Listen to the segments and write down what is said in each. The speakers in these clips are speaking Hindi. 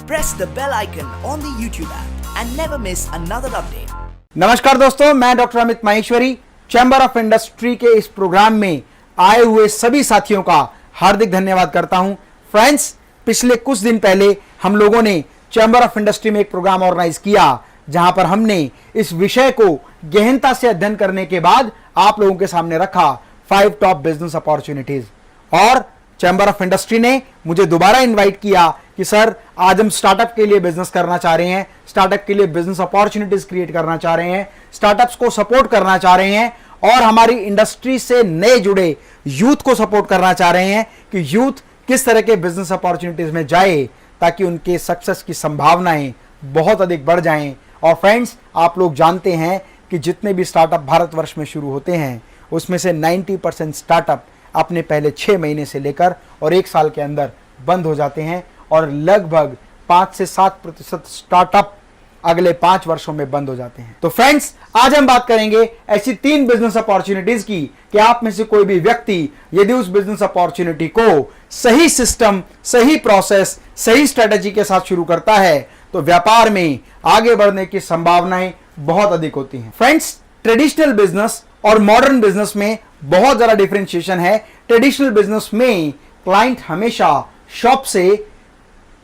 Press the bell icon on the YouTube app and never miss another update. नमस्कार दोस्तों, मैं doctor Amit Maheshwari chamber of industry के इस प्रोग्राम में आए हुए सभी साथियों का हार्दिक धन्यवाद करता हूं। फ्रेंड्स, पिछले कुछ दिन पहले हम लोगों ने चैम्बर ऑफ इंडस्ट्री में एक प्रोग्राम ऑर्गेनाइज किया जहां पर हमने इस विषय को गहनता से अध्ययन करने के बाद आप लोगों के सामने रखा 5 टॉप बिजनेस अपॉर्चुनिटीज। और चैम्बर ऑफ इंडस्ट्री ने मुझे दोबारा इनवाइट किया कि सर, आज हम स्टार्टअप के लिए बिजनेस करना चाह रहे हैं, स्टार्टअप के लिए बिजनेस अपॉर्चुनिटीज क्रिएट करना चाह रहे हैं, स्टार्टअप्स को सपोर्ट करना चाह रहे हैं और हमारी इंडस्ट्री से नए जुड़े यूथ को सपोर्ट करना चाह रहे हैं कि यूथ किस तरह के बिजनेस अपॉर्चुनिटीज में जाए ताकि उनके सक्सेस की संभावनाएं बहुत अधिक बढ़ जाएं। और फ्रेंड्स, आप लोग जानते हैं कि जितने भी स्टार्टअप भारतवर्ष में शुरू होते हैं उसमें से 90% स्टार्टअप अपने पहले 6 महीने से लेकर और 1 साल के अंदर बंद हो जाते हैं और लगभग 5 से 7% स्टार्टअप अगले 5 वर्षों में बंद हो जाते हैं। तो फ्रेंड्स, आज हम बात करेंगे ऐसी 3 बिजनेस अपॉर्चुनिटीज की कि आप में से कोई भी व्यक्ति यदि उस बिजनेस अपॉर्चुनिटी को सही सिस्टम, सही प्रोसेस, सही स्ट्रेटेजी के साथ शुरू करता है तो व्यापार में आगे बढ़ने की संभावनाएं बहुत अधिक होती हैं। फ्रेंड्स, ट्रेडिशनल बिजनेस और मॉडर्न बिजनेस में बहुत ज्यादा डिफरेंशिएशन है। ट्रेडिशनल बिजनेस में क्लाइंट हमेशा शॉप से,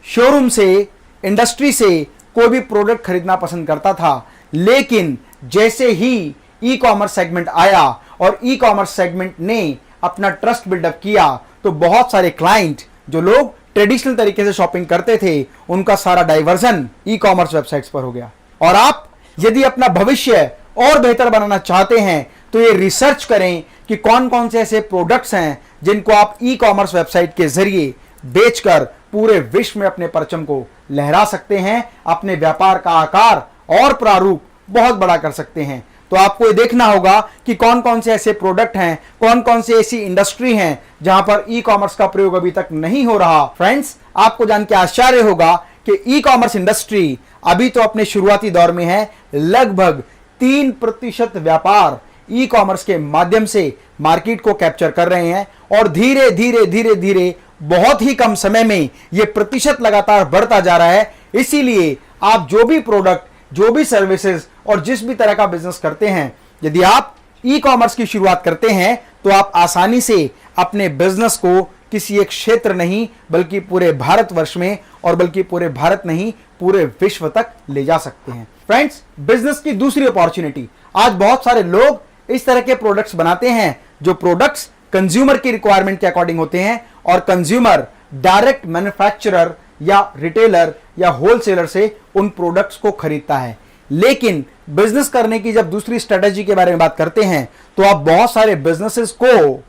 शोरूम से, इंडस्ट्री से कोई भी प्रोडक्ट खरीदना पसंद करता था, लेकिन जैसे ही ई कॉमर्स सेगमेंट आया और ई कॉमर्स सेगमेंट ने अपना ट्रस्ट बिल्डअप किया तो बहुत सारे क्लाइंट जो लोग ट्रेडिशनल तरीके से शॉपिंग करते थे उनका सारा डाइवर्जन ई कॉमर्स वेबसाइट्स पर हो गया। और आप यदि अपना भविष्य और बेहतर बनाना चाहते हैं तो ये रिसर्च करें कि कौन कौन से ऐसे प्रोडक्ट्स हैं जिनको आप ई कॉमर्स वेबसाइट के जरिए बेचकर पूरे विश्व में अपने परचम को लहरा सकते हैं, अपने व्यापार का आकार और प्रारूप बहुत बड़ा कर सकते हैं। तो आपको ये देखना होगा कि कौन कौन से ऐसे प्रोडक्ट हैं, कौन कौन सी ऐसी इंडस्ट्री हैं जहां पर ई कॉमर्स का प्रयोग अभी तक नहीं हो रहा। फ्रेंड्स, आपको जान के आश्चर्य होगा कि ई कॉमर्स इंडस्ट्री अभी तो अपने शुरुआती दौर में है। लगभग 3% व्यापार ई कॉमर्स के माध्यम से मार्केट को कैप्चर कर रहे हैं और धीरे धीरे धीरे धीरे बहुत ही कम समय में यह प्रतिशत लगातार बढ़ता जा रहा है। इसीलिए आप जो भी प्रोडक्ट, जो भी सर्विसेज और जिस भी तरह का बिजनेस करते हैं, यदि आप ई कॉमर्स की शुरुआत करते हैं तो आप आसानी से अपने बिजनेस को किसी एक क्षेत्र नहीं बल्कि पूरे भारतवर्ष में और बल्कि पूरे भारत नहीं पूरे विश्व तक ले जा सकते हैं। फ्रेंड्स, बिजनेस की दूसरी अपॉर्चुनिटी, आज बहुत सारे लोग इस तरह के प्रोडक्ट्स बनाते हैं जो प्रोडक्ट्स कंज्यूमर की रिक्वायरमेंट के अकॉर्डिंग होते हैं और कंज्यूमर डायरेक्ट मैन्युफैक्चरर या रिटेलर या होलसेलर से उन प्रोडक्ट्स को खरीदता है। लेकिन बिजनेस करने की जब दूसरी स्ट्रेटेजी के बारे में बात करते हैं तो आप बहुत सारे बिजनेसेस को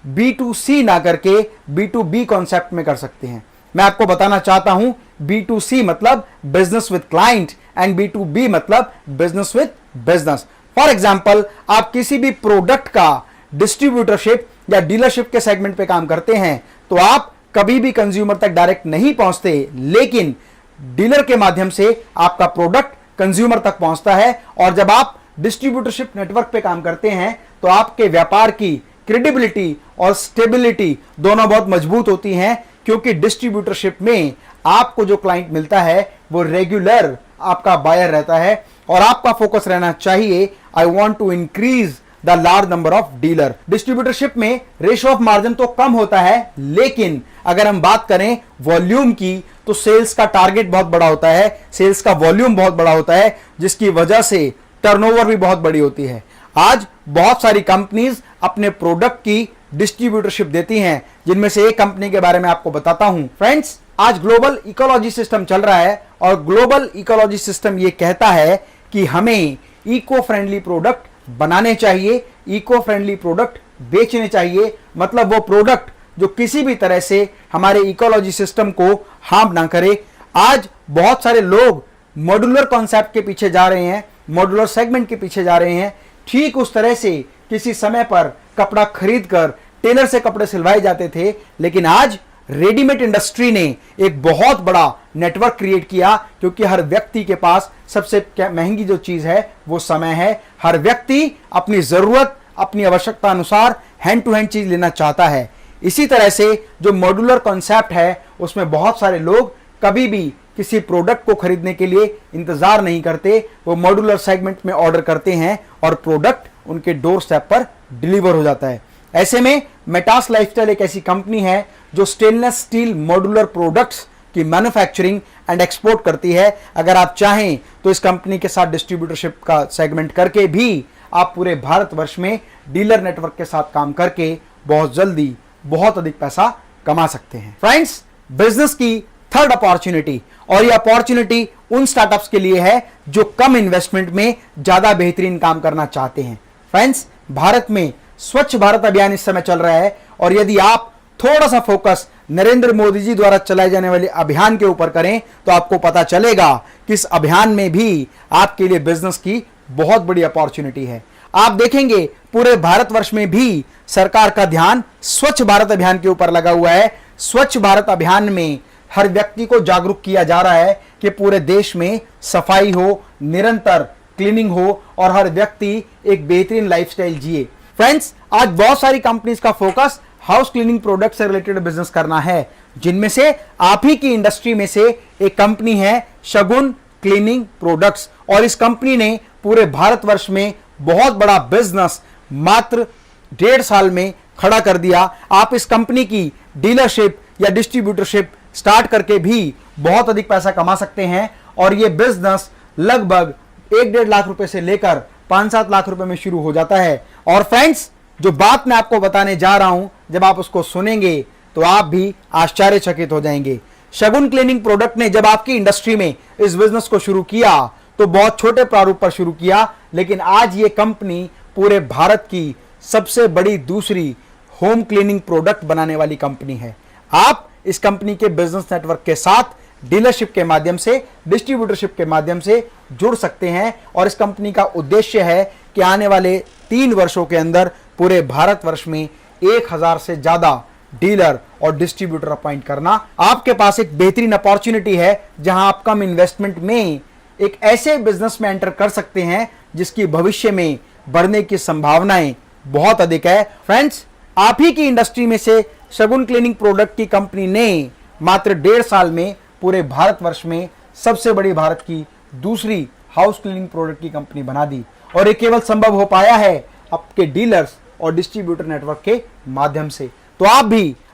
B2C ना करके B2B कॉन्सेप्ट में कर सकते हैं। मैं आपको बताना चाहता हूं, B2C मतलब business with client and B2B मतलब business with business. For example, आप किसी भी प्रोडक्ट का डिस्ट्रीब्यूटरशिप या डीलरशिप के सेगमेंट पे काम करते हैं तो आप कभी भी कंज्यूमर तक डायरेक्ट नहीं पहुंचते, लेकिन डीलर के माध्यम से आपका प्रोडक्ट कंज्यूमर तक पहुंचता है। और जब आप डिस्ट्रीब्यूटरशिप नेटवर्क पे काम करते हैं तो आपके व्यापार की क्रेडिबिलिटी और स्टेबिलिटी दोनों बहुत मजबूत होती हैं, क्योंकि डिस्ट्रीब्यूटरशिप में आपको जो क्लाइंट मिलता है वो रेगुलर आपका बायर रहता है और आपका फोकस रहना चाहिए, I want to increase the large number of dealer. Distributorship में रेशियो ऑफ मार्जिन तो कम होता है, लेकिन अगर हम बात करें वॉल्यूम की तो सेल्स का टारगेट बहुत बड़ा होता है, सेल्स का वॉल्यूम बहुत बड़ा होता है, जिसकी वजह से टर्नओवर भी बहुत बड़ी होती है। आज बहुत सारी कंपनीज अपने प्रोडक्ट की डिस्ट्रीब्यूटरशिप देती हैं, जिनमें से एक कंपनी के बारे में आपको बताता हूं। फ्रेंड्स, आज ग्लोबल इकोलॉजी सिस्टम चल रहा है और ग्लोबल इकोलॉजी सिस्टम यह कहता है कि हमें इको फ्रेंडली प्रोडक्ट बनाने चाहिए, इको फ्रेंडली प्रोडक्ट बेचने चाहिए। मतलब वो प्रोडक्ट जो किसी भी तरह से हमारे इकोलॉजी सिस्टम को हार्म ना करे। आज बहुत सारे लोग मॉड्यूलर कॉन्सेप्ट के पीछे जा रहे हैं, मॉड्यूलर सेगमेंट के पीछे जा रहे हैं। ठीक उस तरह से किसी समय पर कपड़ा खरीदकर टेलर से कपड़े सिलवाए जाते थे, लेकिन आज रेडीमेड इंडस्ट्री ने एक बहुत बड़ा नेटवर्क क्रिएट किया, क्योंकि हर व्यक्ति के पास सबसे महंगी जो चीज है वो समय है। हर व्यक्ति अपनी जरूरत, अपनी आवश्यकता अनुसार हैंड टू हैंड चीज लेना चाहता है। इसी तरह से जो मॉड्यूलर कॉन्सेप्ट है उसमें बहुत सारे लोग कभी भी किसी प्रोडक्ट को खरीदने के लिए इंतजार नहीं करते, वो मॉड्यूलर सेगमेंट में ऑर्डर करते हैं और प्रोडक्ट उनके डोर स्टेप पर डिलीवर हो जाता है। ऐसे में मेटास लाइफस्टाइल एक ऐसी कंपनी है जो स्टेनलेस स्टील मॉड्यूलर प्रोडक्ट्स की मैन्युफैक्चरिंग एंड एक्सपोर्ट करती है। अगर आप चाहें तो इस कंपनी के साथ डिस्ट्रीब्यूटरशिप का सेगमेंट करके भी आप पूरे भारतवर्ष में डीलर नेटवर्क के साथ काम करके बहुत जल्दी बहुत अधिक पैसा कमा सकते हैं। फ्रेंड्स, बिजनेस की थर्ड अपॉर्चुनिटी, और ये अपॉर्चुनिटी उन स्टार्टअप्स के लिए है जो कम इन्वेस्टमेंट में ज्यादा बेहतरीन काम करना चाहते हैं। फ्रेंड्स, भारत में स्वच्छ भारत अभियान इस समय चल रहा है और यदि आप थोड़ा सा फोकस नरेंद्र मोदी जी द्वारा चलाए जाने वाले अभियान के ऊपर करें तो आपको पता चलेगा कि इस अभियान में भी आपके लिए बिजनेस की बहुत बड़ी अपॉर्चुनिटी है। आप देखेंगे पूरे भारतवर्ष में भी सरकार का ध्यान स्वच्छ भारत अभियान के ऊपर लगा हुआ है। स्वच्छ भारत अभियान में हर व्यक्ति को जागरूक किया जा रहा है कि पूरे देश में सफाई हो, निरंतर क्लीनिंग हो और हर व्यक्ति एक बेहतरीन लाइफस्टाइल जिए। फ्रेंड्स, आज बहुत सारी कंपनीज का फोकस हाउस क्लीनिंग प्रोडक्ट से रिलेटेड बिजनेस करना है, जिनमें से आप ही की इंडस्ट्री में से एक कंपनी है शगुन क्लीनिंग प्रोडक्ट्स, और इस कंपनी ने पूरे भारतवर्ष में बहुत बड़ा बिजनेस मात्र 1.5 साल में खड़ा कर दिया। आप इस कंपनी की डीलरशिप या डिस्ट्रीब्यूटरशिप स्टार्ट करके भी बहुत अधिक पैसा कमा सकते हैं और यह बिजनेस लगभग 1-1.5 लाख रुपए से लेकर 5-7 लाख रुपए में शुरू हो जाता है। और फ्रेंड्स, जो बात मैं आपको बताने जा रहा हूं, जब आप उसको सुनेंगे तो आप भी आश्चर्यचकित हो जाएंगे। शगुन क्लीनिंग प्रोडक्ट ने जब आपकी इंडस्ट्री में इस बिजनेस को शुरू किया तो बहुत छोटे प्रारूप पर शुरू किया, लेकिन आज ये कंपनी पूरे भारत की सबसे बड़ी दूसरी होम क्लीनिंग प्रोडक्ट बनाने वाली कंपनी है। आप इस कंपनी के बिजनेस नेटवर्क के साथ डीलरशिप के माध्यम से, डिस्ट्रीब्यूटरशिप के माध्यम से जुड़ सकते हैं और इस कंपनी का उद्देश्य है कि आने वाले 3 वर्षों के अंदर पूरे भारतवर्ष में 1000 से ज्यादा डीलर और डिस्ट्रीब्यूटर अपॉइंट करना। आपके पास एक बेहतरीन अपॉर्चुनिटी है जहां आप कम इन्वेस्टमेंट में एक ऐसे बिजनेस में एंटर कर सकते हैं जिसकी भविष्य में बढ़ने की संभावनाएं बहुत अधिक है। फ्रेंड्स, आप ही की इंडस्ट्री में से शगुन क्लीनिंग प्रोडक्ट की कंपनी ने मात्र 1.5 साल में पूरे भारतवर्ष में सबसे बड़ी भारत की दूसरी हाउस क्लीनिंग प्रोडक्ट की कंपनी बना दी, और ये केवल संभव हो पाया है आपके डीलर्स और डिस्ट्रीब्यूटर नेटवर्क के माध्यम से। तो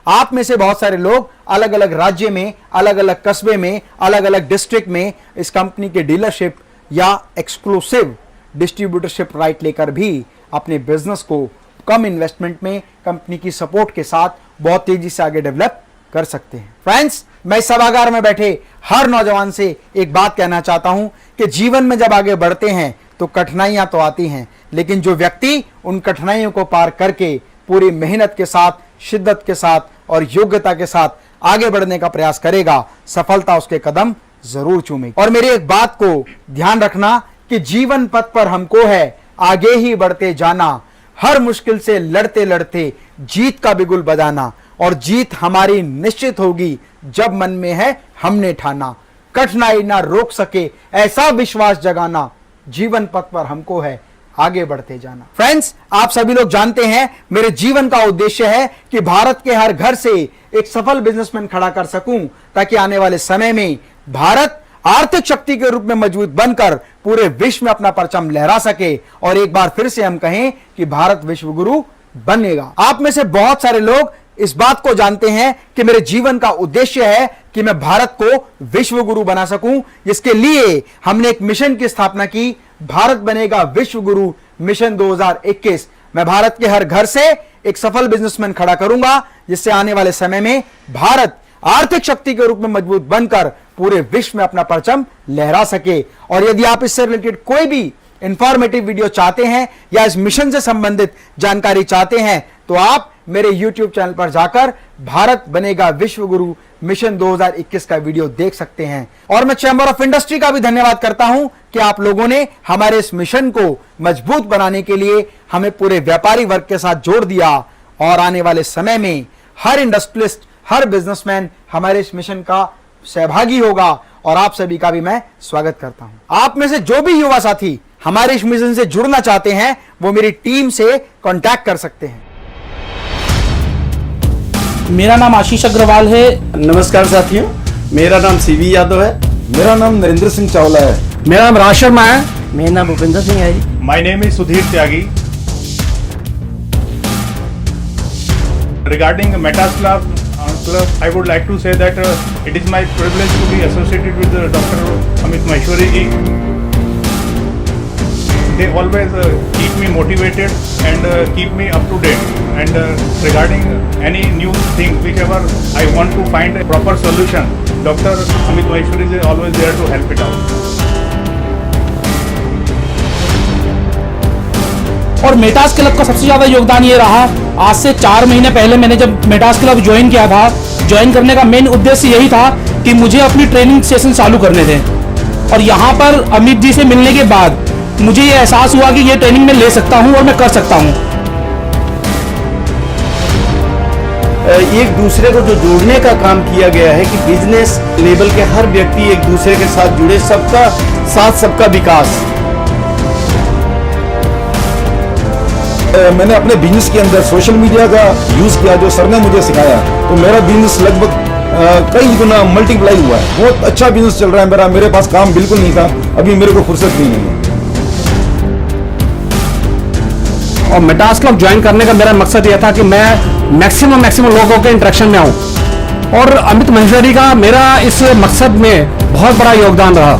आप में से बहुत सारे लोग अलग अलग राज्य में, अलग अलग कस्बे में, अलग अलग डिस्ट्रिक्ट में इस कंपनी के डीलरशिप या एक्सक्लूसिव डिस्ट्रीब्यूटरशिप राइट लेकर भी अपने बिजनेस को कम इन्वेस्टमेंट में कंपनी की सपोर्ट के साथ बहुत तेजी से आगे डेवलप कर सकते हैं। फ्रेंड्स, मैं सभागार में बैठे हर नौजवान से एक बात कहना चाहता हूं कि जीवन में जब आगे बढ़ते हैं तो कठिनाइयां तो आती हैं, लेकिन जो व्यक्ति उन कठिनाइयों को पार करके पूरी मेहनत के साथ, शिद्दत के साथ और योग्यता के साथ आगे बढ़ने का प्रयास करेगा, सफलता उसके कदम जरूर चूमेगी। और मेरी एक बात को ध्यान रखना कि जीवन पथ पर हमको है आगे ही बढ़ते जाना, हर मुश्किल से लड़ते लड़ते जीत का बिगुल बजाना, और जीत हमारी निश्चित होगी जब मन में है हमने ठाना, कठिनाई ना रोक सके ऐसा विश्वास जगाना, जीवन पथ पर हमको है आगे बढ़ते जाना। फ्रेंड्स, आप सभी लोग जानते हैं मेरे जीवन का उद्देश्य है कि भारत के हर घर से एक सफल बिजनेसमैन खड़ा कर सकूं, ताकि आने वाले समय में भारत आर्थिक शक्ति के रूप में मजबूत बनकर पूरे विश्व में अपना परचम लहरा सके और एक बार फिर से हम कहें कि भारत विश्व गुरु बनेगा। आप में से बहुत सारे लोग इस बात को जानते हैं कि मेरे जीवन का उद्देश्य है कि मैं भारत को विश्व गुरु बना सकूं। इसके लिए हमने एक मिशन की स्थापना की, भारत बनेगा विश्व गुरु मिशन 2021। मैं भारत के हर घर से एक सफल बिजनेसमैन खड़ा करूंगा, जिससे आने वाले समय में भारत आर्थिक शक्ति के रूप में मजबूत बनकर पूरे विश्व में अपना परचम लहरा सके। और यदि आप इससे रिलेटेड कोई भी इंफॉर्मेटिव वीडियो चाहते हैं या इस मिशन से संबंधित जानकारी चाहते हैं तो आप मेरे YouTube चैनल पर जाकर भारत बनेगा विश्व गुरु मिशन 2021 का वीडियो देख सकते हैं। और मैं चैंबर ऑफ इंडस्ट्री का भी धन्यवाद करता हूं कि आप लोगों ने हमारे इस मिशन को मजबूत बनाने के लिए हमें पूरे व्यापारी वर्ग के साथ जोड़ दिया, और आने वाले समय में हर इंडस्ट्रियलिस्ट, हर बिजनेसमैन हमारे इस मिशन का सहभागी होगा, और आप सभी का भी मैं स्वागत करता हूं। आप में से जो भी युवा साथी हमारे इस मिशन से जुड़ना चाहते हैं वो मेरी टीम से कांटेक्ट कर सकते हैं। मेरा नाम आशीष अग्रवाल है। नमस्कार साथियों, मेरा नाम सीवी यादव है। मेरा नाम नरेंद्र सिंह चावला है। मेरा नाम राज शर्मा है। मेरा नाम भूपेंद्र सिंह है जी। My name is Sudhir Tyagi. Regarding Metas Club, I would like to say that it is my privilege to be associated with Dr. Amit Maheshwari ji. They always keep me motivated and keep me up to date. And regarding any new thing, whichever I want to find a proper solution, Dr. Amit Maheshwari ji is always there to help it out. और मेटास क्लब का सबसे ज़्यादा योगदान ये रहा, आज से 4 महीने पहले मैंने जब मेटास क्लब ज्वाइन किया था, ज्वाइन करने का मेन उद्देश्य यही था कि मुझे अपनी ट्रेनिंग सेशन चालू करने थे। और यहाँ पर अमित जी से मिलने के बाद मुझे ये एहसास हुआ कि ये ट्रेनिंग मैं ले सकता हूँ और मैं कर सकता हूँ। एक दूसरे को जो जोड़ने का काम किया गया है कि बिजनेस लेवल के हर व्यक्ति एक दूसरे के साथ जुड़े, सबका साथ सबका विकास। मैंने अपने बिजनेस के अंदर सोशल मीडिया का यूज़ किया, जो सर ने मुझे सिखाया, तो मेरा बिजनेस लगभग कई गुना मल्टीप्लाई हुआ है। बहुत अच्छा बिजनेस चल रहा है मेरा। मेरे पास काम बिल्कुल नहीं था, अभी मेरे को फुर्सत भी नहीं है। और मेटास क्लब ज्वाइन करने का मेरा मकसद यह था कि मैं मैक्सिमम लोगों के इंटरेक्शन में आऊँ, और अमित महेश्वरी का मेरा इस मकसद में बहुत बड़ा योगदान रहा।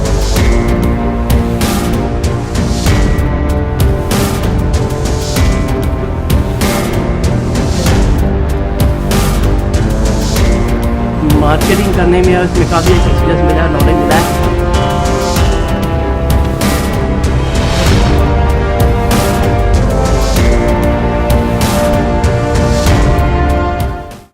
मार्केटिंग करने में और इसमें काफ़ी एक्सपीरियंस मिला, नॉलेज मिला है।